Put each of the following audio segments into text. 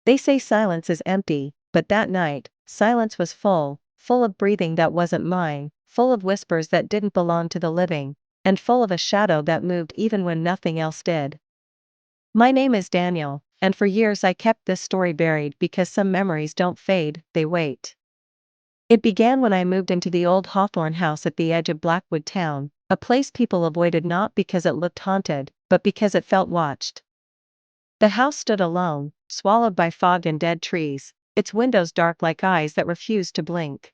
They say silence is empty, but that night, silence was full of breathing that wasn't mine, full of whispers that didn't belong to the living, and full of a shadow that moved even when nothing else did. My name is Daniel, and for years I kept this story buried because some memories don't fade, they wait. It began when I moved into the old Hawthorne house at the edge of Blackwood Town, a place people avoided not because it looked haunted, but because it felt watched. The house stood alone, swallowed by fog and dead trees, its windows dark like eyes that refused to blink.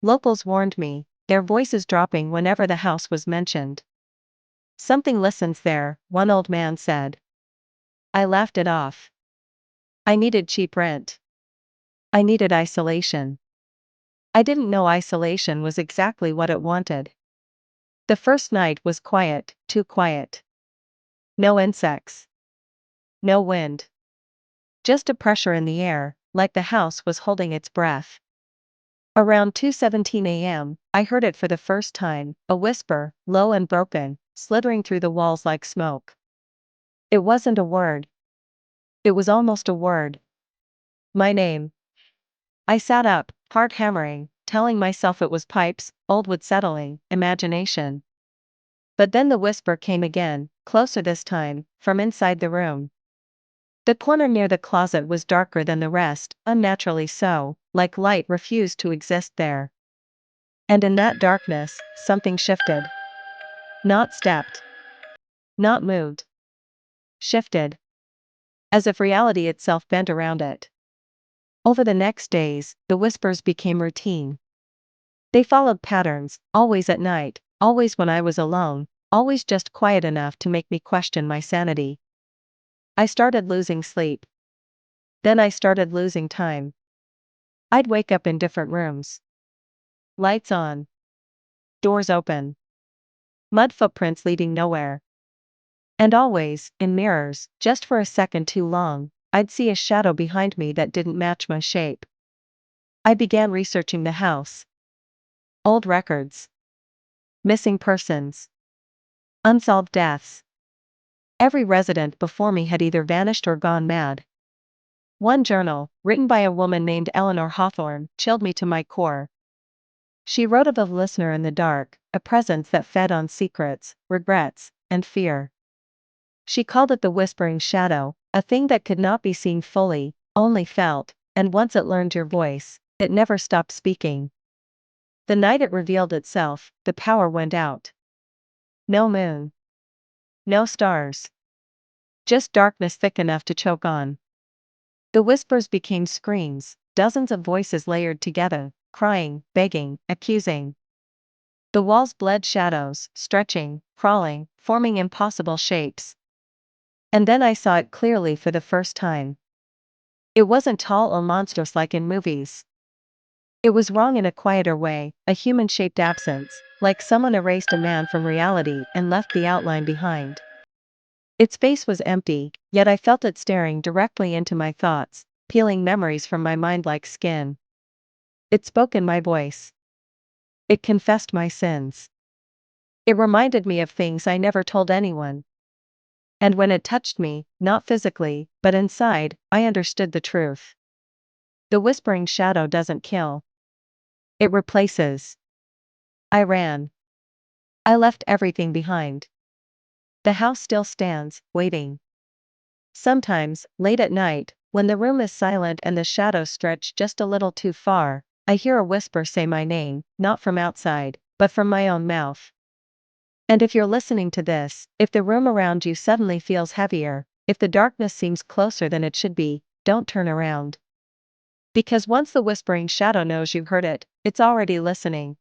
Locals warned me, their voices dropping whenever the house was mentioned. "Something listens there," one old man said. I laughed it off. I needed cheap rent. I needed isolation. I didn't know isolation was exactly what it wanted. The first night was quiet, too quiet. No insects. No wind. Just a pressure in the air, like the house was holding its breath. Around 2:17 a.m., I heard it for the first time, a whisper, low and broken, slithering through the walls like smoke. It wasn't a word. It was almost a word. My name. I sat up, heart hammering, telling myself it was pipes, old wood settling, imagination. But then the whisper came again, closer this time, from inside the room. The corner near the closet was darker than the rest, unnaturally so, like light refused to exist there. And in that darkness, something shifted. Not stepped. Not moved. Shifted. As if reality itself bent around it. Over the next days, the whispers became routine. They followed patterns, always at night, always when I was alone, always just quiet enough to make me question my sanity. I started losing sleep. Then I started losing time. I'd wake up in different rooms. Lights on. Doors open. Mud footprints leading nowhere. And always, in mirrors, just for a second too long, I'd see a shadow behind me that didn't match my shape. I began researching the house. Old records. Missing persons. Unsolved deaths. Every resident before me had either vanished or gone mad. One journal, written by a woman named Eleanor Hawthorne, chilled me to my core. She wrote of a listener in the dark, a presence that fed on secrets, regrets, and fear. She called it the whispering shadow, a thing that could not be seen fully, only felt, and once it learned your voice, it never stopped speaking. The night it revealed itself, the power went out. No moon. No stars. Just darkness thick enough to choke on. The whispers became screams, dozens of voices layered together, crying, begging, accusing. The walls bled shadows, stretching, crawling, forming impossible shapes. And then I saw it clearly for the first time. It wasn't tall or monstrous like in movies. It was wrong in a quieter way, a human-shaped absence, like someone erased a man from reality and left the outline behind. Its face was empty, yet I felt it staring directly into my thoughts, peeling memories from my mind like skin. It spoke in my voice. It confessed my sins. It reminded me of things I never told anyone. And when it touched me, not physically, but inside, I understood the truth. The whispering shadow doesn't kill. It replaces. I ran. I left everything behind. The house still stands, waiting. Sometimes, late at night, when the room is silent and the shadows stretch just a little too far, I hear a whisper say my name, not from outside, but from my own mouth. And if you're listening to this, if the room around you suddenly feels heavier, if the darkness seems closer than it should be, don't turn around. Because once the whispering shadow knows you heard it, it's already listening.